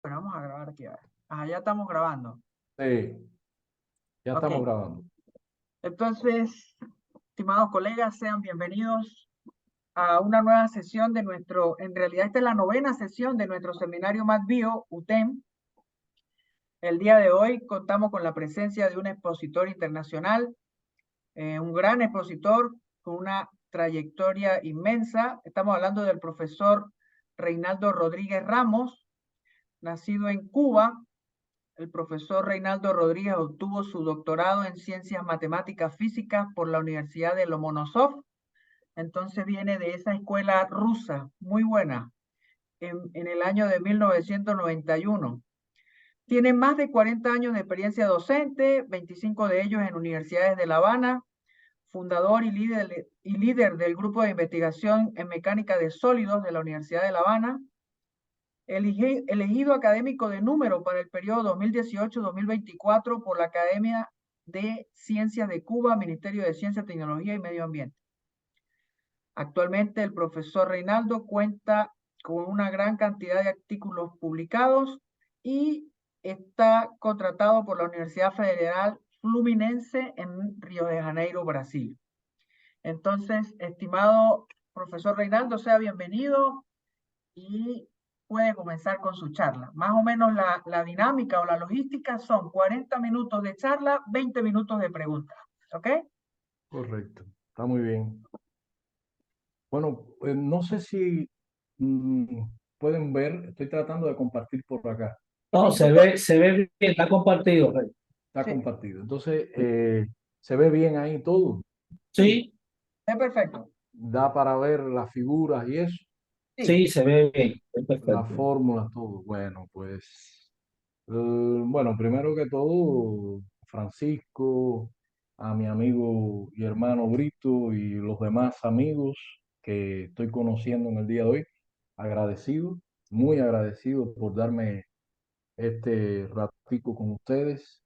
Pero vamos a grabar aquí. A ver. Ya estamos grabando. Sí, ya Ok. estamos grabando. Entonces, estimados colegas, sean bienvenidos a una nueva sesión de en realidad esta es la novena sesión de nuestro seminario Más Bio, UTEM. El día de hoy contamos con la presencia de un expositor internacional, un gran expositor con una trayectoria inmensa. Estamos hablando del profesor Reinaldo Rodríguez Ramos, nacido en Cuba. El profesor Reinaldo Rodríguez obtuvo su doctorado en Ciencias Matemáticas Físicas por la Universidad de Lomonosov. Entonces viene de esa escuela rusa, muy buena, en el año de 1991. Tiene más de 40 años de experiencia docente, 25 de ellos en universidades de La Habana, fundador y líder del grupo de investigación en mecánica de sólidos de la Universidad de La Habana, elegido académico de número para el periodo 2018-2024 por la Academia de Ciencias de Cuba, Ministerio de Ciencia, Tecnología y Medio Ambiente. Actualmente el profesor Reinaldo cuenta con una gran cantidad de artículos publicados y está contratado por la Universidad Federal Fluminense en Río de Janeiro, Brasil. Entonces, estimado profesor Reinaldo, sea bienvenido y puede comenzar con su charla. Más o menos la dinámica o la logística son 40 minutos de charla, 20 minutos de preguntas. ¿Ok? Correcto, está muy bien. Bueno, no sé si pueden ver, estoy tratando de compartir por acá. No, Sí, se ve bien, está compartido, Rey. Está sí, compartido. Entonces, se ve bien ahí todo. sí, Sí, es perfecto. Da para ver las figuras y eso, Sí, sí, se ve bien, es las perfecto. fórmulas, todo. Bueno, pues, bueno, primero que todo, Francisco, a mi amigo y hermano Brito y los demás amigos que estoy conociendo en el día de hoy, agradecido, muy agradecido por darme este ratico con ustedes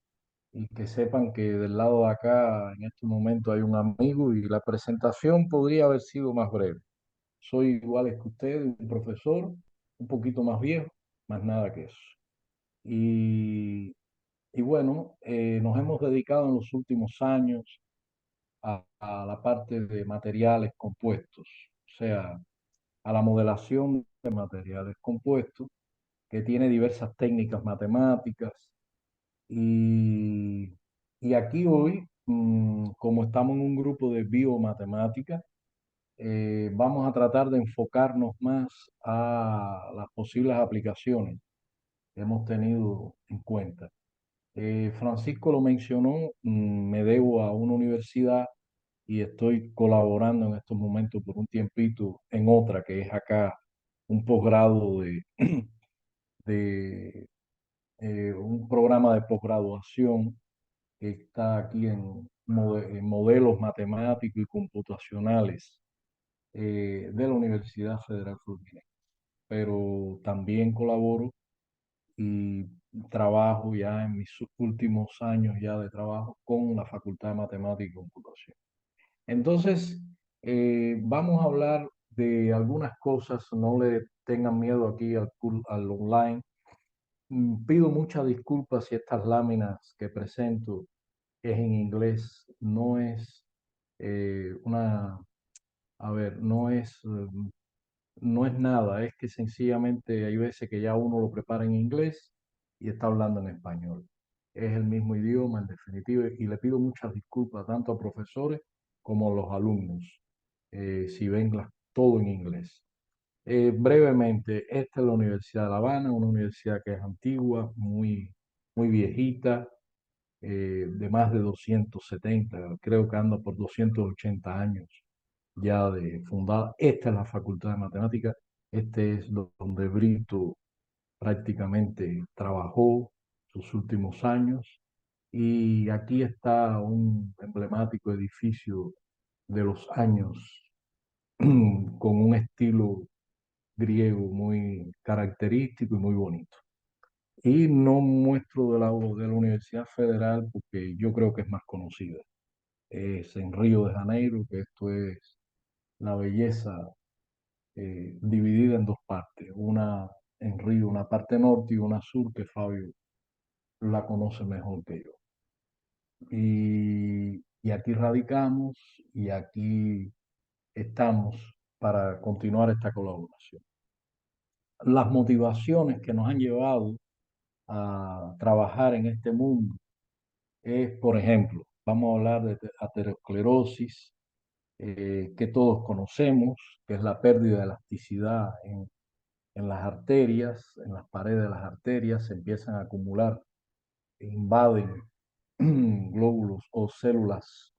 y que sepan que del lado de acá en este momento hay un amigo y la presentación podría haber sido más breve. Soy igual que ustedes, un profesor, un poquito más viejo, más nada que eso. Y, y bueno, nos hemos dedicado en los últimos años a la parte de materiales compuestos, o sea, a la modelación de materiales compuestos, que tiene diversas técnicas matemáticas. Y, y aquí hoy, como estamos en un grupo de biomatemáticas, vamos a tratar de enfocarnos más a las posibles aplicaciones que hemos tenido en cuenta. Francisco lo mencionó, me debo a una universidad y estoy colaborando en estos momentos por un tiempito en otra, que es acá un posgrado de un programa de posgraduación que está aquí en modelos matemáticos y computacionales de la Universidad Federal Fluminense. Pero también colaboro y trabajo ya en mis últimos años ya de trabajo con la Facultad de Matemática y Computación. Entonces, vamos a hablar de algunas cosas, no le tengan miedo aquí al online. Pido muchas disculpas si estas láminas que presento es en inglés, no es una, a ver, no es nada, es que sencillamente hay veces que ya uno lo prepara en inglés y está hablando en español. Es el mismo idioma, en definitiva, y le pido muchas disculpas tanto a profesores como a los alumnos, si ven todo en inglés. Brevemente, esta es la Universidad de La Habana, una universidad que es antigua, muy viejita, de más de 270, creo que anda por 280 años ya de fundada. Esta es la Facultad de Matemáticas, este es donde Brito prácticamente trabajó sus últimos años y aquí está un emblemático edificio de los años con un estilo griego muy característico y muy bonito. Y no muestro de la Universidad Federal porque yo creo que es más conocida. Es en Río de Janeiro, que esto es la belleza dividida en dos partes, una en Río, una parte norte y una sur que Fabio la conoce mejor que yo. Y aquí radicamos y aquí estamos para continuar esta colaboración. Las motivaciones que nos han llevado a trabajar en este mundo es, por ejemplo, vamos a hablar de aterosclerosis, que todos conocemos, que es la pérdida de elasticidad en las arterias, en las paredes de las arterias, se empiezan a acumular, invaden glóbulos o células,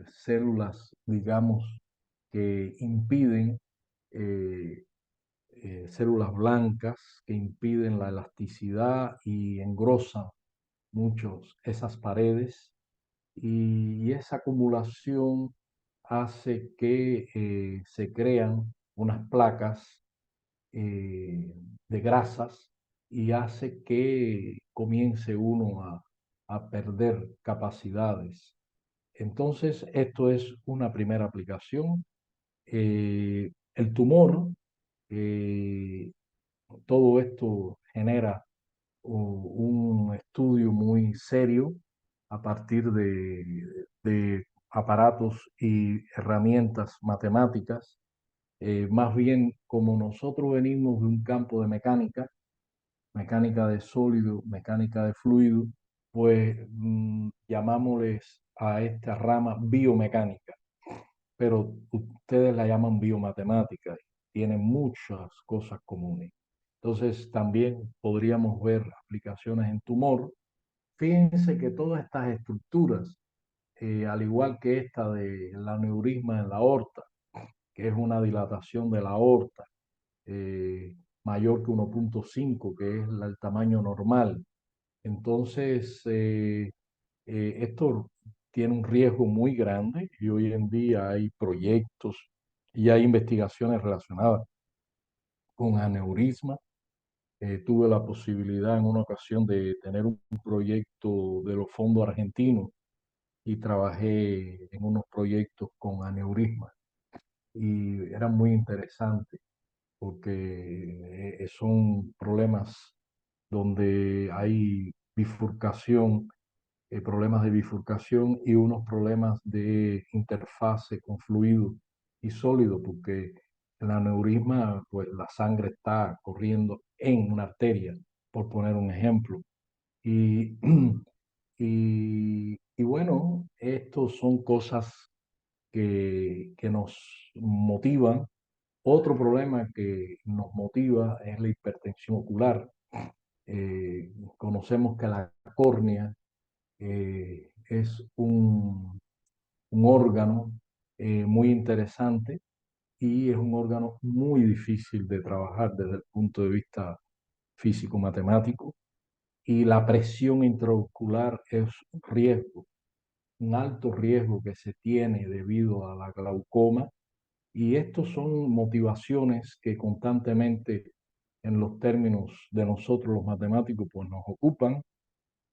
células, digamos, que impiden, eh, células blancas que impiden la elasticidad y engrosan muchos esas paredes, y esa acumulación hace que se crean unas placas de grasas y hace que comience uno a perder capacidades. Entonces, esto es una primera aplicación. El tumor, eh, todo esto genera un estudio muy serio a partir de aparatos y herramientas matemáticas. Más bien, como nosotros venimos de un campo de mecánica, mecánica de sólido, mecánica de fluido, pues llamámosles a esta rama biomecánica, pero ustedes la llaman biomatemática, tienen muchas cosas comunes. Entonces también podríamos ver aplicaciones en tumor. Fíjense que todas estas estructuras, al igual que esta de la aneurisma en la aorta, que es una dilatación de la aorta, eh, mayor que 1,5, que es el tamaño normal. Entonces, esto tiene un riesgo muy grande y hoy en día hay proyectos y hay investigaciones relacionadas con aneurisma. Tuve la posibilidad en una ocasión de tener un proyecto de los fondos argentinos y trabajé en unos proyectos con aneurisma y era muy interesante porque son problemas donde hay bifurcación, problemas de bifurcación y unos problemas de interfase con fluido y sólido, porque en el aneurisma, pues la sangre está corriendo en una arteria, por poner un ejemplo. Y, y bueno, estos son cosas que nos motivan. Otro problema que nos motiva es la hipertensión ocular. Conocemos que la córnea es un órgano muy interesante y es un órgano muy difícil de trabajar desde el punto de vista físico-matemático, y la presión intraocular es un riesgo, un alto riesgo que se tiene debido a la glaucoma. Y estos son motivaciones que constantemente en los términos de nosotros los matemáticos pues nos ocupan.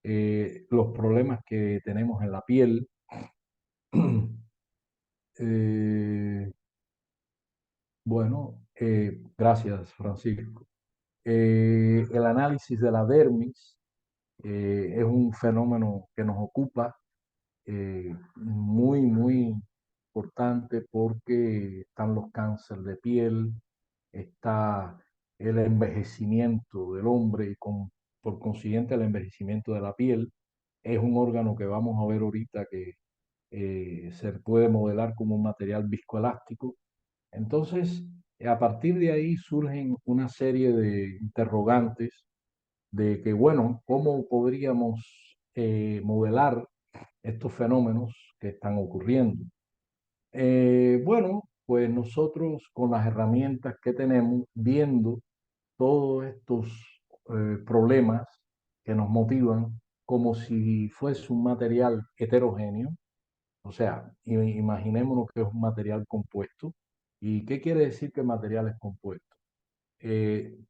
Los problemas que tenemos en la piel. Eh, bueno, gracias Francisco. El análisis de la dermis es un fenómeno que nos ocupa, muy, muy importante, porque están los cánceres de piel, está el envejecimiento del hombre y por consiguiente el envejecimiento de la piel. Es un órgano que vamos a ver ahorita que se puede modelar como un material viscoelástico. Entonces, a partir de ahí surgen una serie de interrogantes de que, bueno, ¿cómo podríamos modelar estos fenómenos que están ocurriendo? Bueno, pues nosotros con las herramientas que tenemos, viendo todos estos problemas que nos motivan como si fuese un material heterogéneo, o sea, imaginémonos que es un material compuesto. ¿Y qué quiere decir que el material es compuesto?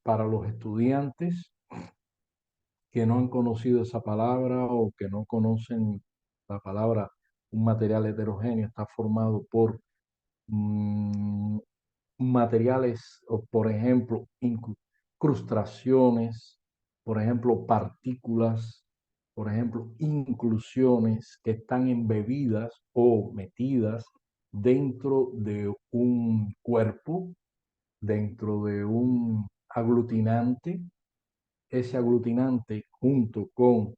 Para los estudiantes que no han conocido esa palabra o que no conocen la palabra, un material heterogéneo está formado por mm, materiales, o por ejemplo, incrustaciones, por ejemplo, partículas, por ejemplo, inclusiones que están embebidas o metidas dentro de un cuerpo, dentro de un aglutinante. Ese aglutinante junto con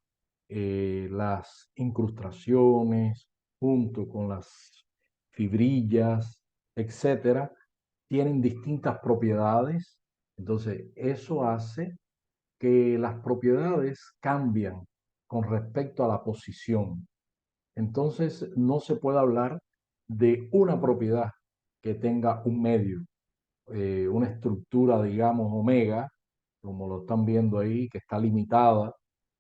las incrustaciones, junto con las fibrillas, etcétera, tienen distintas propiedades. Entonces, eso hace que las propiedades cambian con respecto a la posición. Entonces, no se puede hablar de una propiedad que tenga un medio, una estructura, digamos, omega, como lo están viendo ahí, que está limitada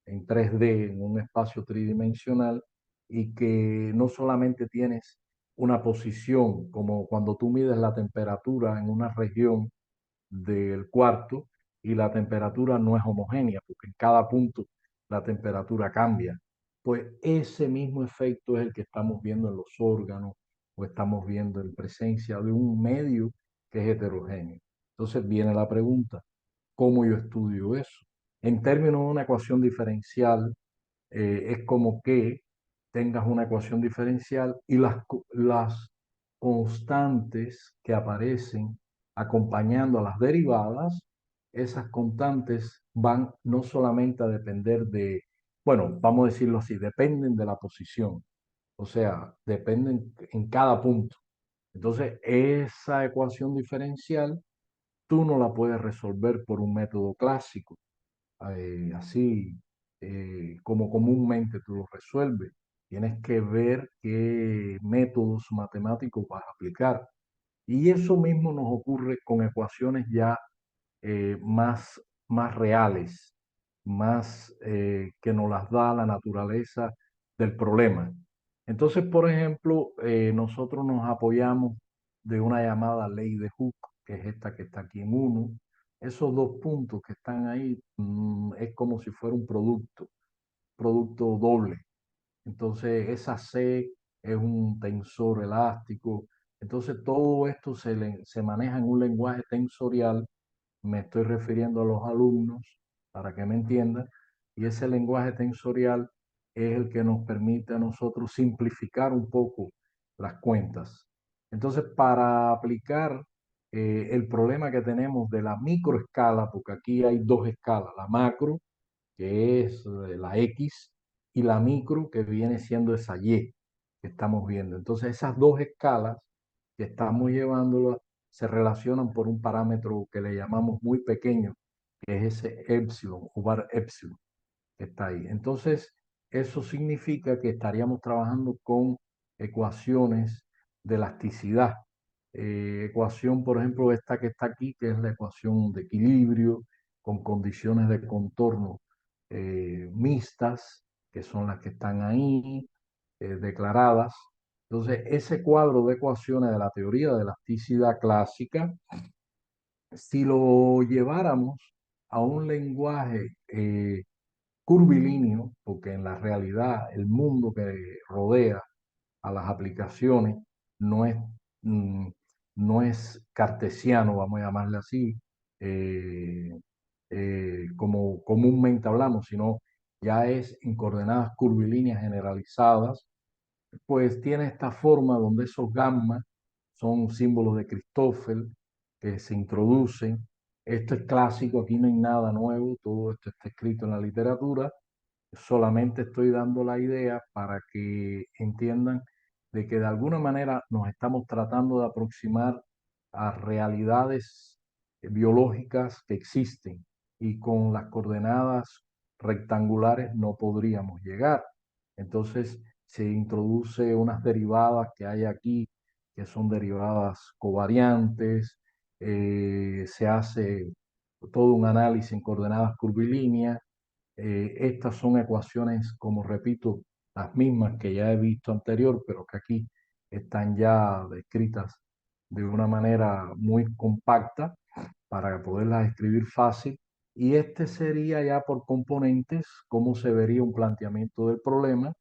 en 3D, en un espacio tridimensional, y que no solamente tienes una posición, como cuando tú mides la temperatura en una región del cuarto y la temperatura no es homogénea, porque en cada punto la temperatura cambia. Pues ese mismo efecto es el que estamos viendo en los órganos o estamos viendo en presencia de un medio que es heterogéneo. Entonces viene la pregunta, ¿cómo yo estudio eso? En términos de una ecuación diferencial, es como que tengas una ecuación diferencial y las constantes que aparecen acompañando a las derivadas, esas constantes van no solamente a depender de, bueno, vamos a decirlo así, dependen de la posición, o sea, dependen en cada punto. Entonces, esa ecuación diferencial tú no la puedes resolver por un método clásico, así como comúnmente tú lo resuelves. Tienes que ver qué métodos matemáticos vas a aplicar. Y eso mismo nos ocurre con ecuaciones ya más reales, más que nos las da la naturaleza del problema. Entonces, por ejemplo, nosotros nos apoyamos de una llamada ley de Hooke, que es esta que está aquí en uno. Esos dos puntos que están ahí es como si fuera un producto doble. Entonces, esa C es un tensor elástico. Entonces, todo esto se maneja en un lenguaje tensorial. Me estoy refiriendo a los alumnos para que me entiendan, y ese lenguaje tensorial es el que nos permite a nosotros simplificar un poco las cuentas. Entonces, para aplicar el problema que tenemos de la microescala, porque aquí hay dos escalas, la macro, que es la X, y la micro, que viene siendo esa Y que estamos viendo. Entonces, esas dos escalas que estamos llevándolas se relacionan por un parámetro que le llamamos muy pequeño, que es ese epsilon o bar epsilon que está ahí. Entonces, eso significa que estaríamos trabajando con ecuaciones de elasticidad. Ecuación, por ejemplo, esta que está aquí, que es la ecuación de equilibrio con condiciones de contorno mixtas, que son las que están ahí declaradas. Entonces, ese cuadro de ecuaciones de la teoría de elasticidad clásica, si lo lleváramos a un lenguaje curvilíneo, porque en la realidad el mundo que rodea a las aplicaciones no es, mm, no es cartesiano, vamos a llamarle así, eh, como comúnmente hablamos, sino ya es en coordenadas curvilíneas generalizadas, pues tiene esta forma donde esos gamma son símbolos de Christoffel que se introducen. Esto es clásico, aquí no hay nada nuevo, todo esto está escrito en la literatura. Solamente estoy dando la idea para que entiendan de que de alguna manera nos estamos tratando de aproximar a realidades biológicas que existen y con las coordenadas rectangulares no podríamos llegar. Entonces se introduce unas derivadas que hay aquí, que son derivadas covariantes, se hace todo un análisis en coordenadas curvilíneas. Estas son ecuaciones, como repito, las mismas que ya he visto anterior, pero que aquí están ya descritas de una manera muy compacta para poderlas escribir fácil. Y este sería ya por componentes cómo se vería un planteamiento del problema,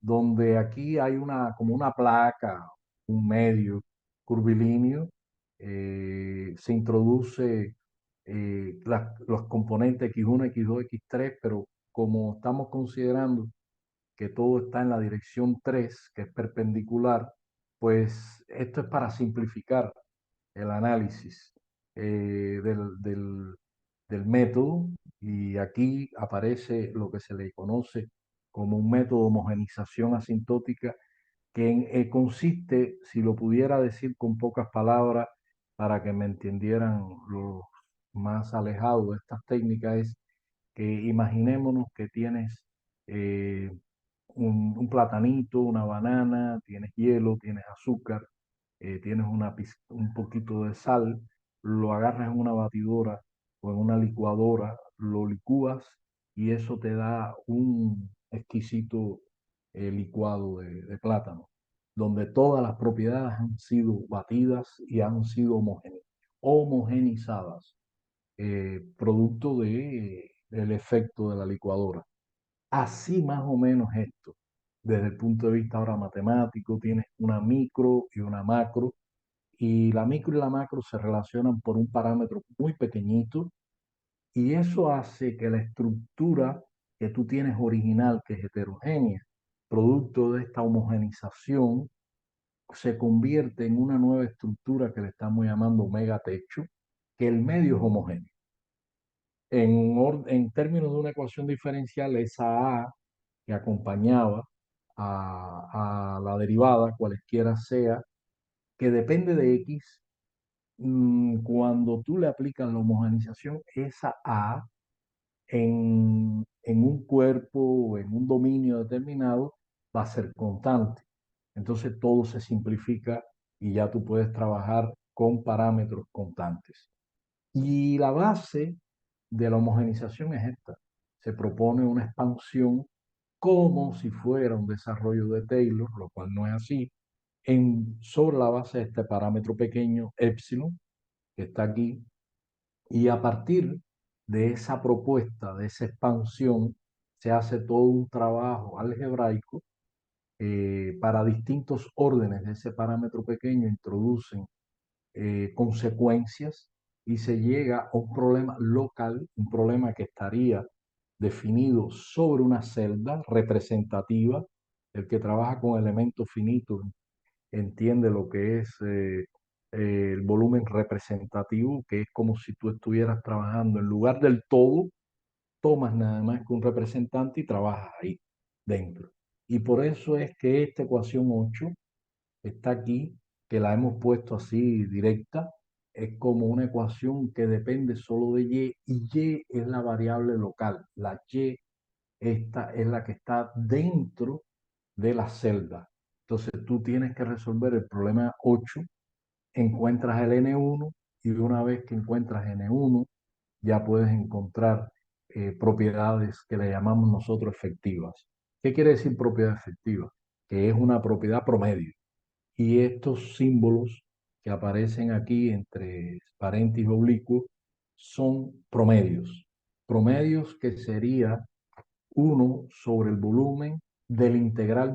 donde aquí hay como una placa, un medio curvilíneo, se introduce los componentes X1, X2, X3, pero como estamos considerando que todo está en la dirección 3, que es perpendicular, pues esto es para simplificar el análisis del método, y aquí aparece lo que se le conoce como un método de homogenización asintótica que consiste, si lo pudiera decir con pocas palabras para que me entendieran los más alejados de estas técnicas, es que imaginémonos que tienes eh, un platanito, una banana, tienes hielo, tienes azúcar, tienes un poquito de sal, lo agarras en una batidora o en una licuadora, lo licúas y eso te da un exquisito licuado de plátano, donde todas las propiedades han sido batidas y han sido homogenizadas, producto del efecto de la licuadora. Así más o menos esto, desde el punto de vista ahora matemático, tienes una micro y una macro, y la micro y la macro se relacionan por un parámetro muy pequeñito, y eso hace que la estructura que tú tienes original, que es heterogénea, producto de esta homogenización, se convierte en una nueva estructura que le estamos llamando omega techo, que el medio es homogéneo. En términos de una ecuación diferencial, esa A que acompañaba a la derivada, cualesquiera sea, que depende de X, cuando tú le aplicas la homogenización, esa A en un cuerpo o en un dominio determinado va a ser constante. Entonces todo se simplifica y ya tú puedes trabajar con parámetros constantes. Y la base de la homogenización es esta. Se propone una expansión como si fuera un desarrollo de Taylor, lo cual no es así, sobre la base de este parámetro pequeño, epsilon, que está aquí, y a partir de esa propuesta, de esa expansión, se hace todo un trabajo algebraico para distintos órdenes de ese parámetro pequeño, introducen consecuencias y se llega a un problema local, un problema que estaría definido sobre una celda representativa. El que trabaja con elementos finitos entiende lo que es el volumen representativo, que es como si tú estuvieras trabajando en lugar del todo, tomas nada más que un representante y trabajas ahí dentro. Y por eso es que esta ecuación 8 está aquí, que la hemos puesto así directa, es como una ecuación que depende solo de y y es la variable local. La y, esta es la que está dentro de la celda. Entonces tú tienes que resolver el problema 8, encuentras el N1 y una vez que encuentras N1 ya puedes encontrar propiedades que le llamamos nosotros efectivas. ¿Qué quiere decir propiedad efectiva? Que es una propiedad promedio. Y estos símbolos que aparecen aquí entre paréntesis oblicuos son promedios. Promedios que sería 1 sobre el volumen del integral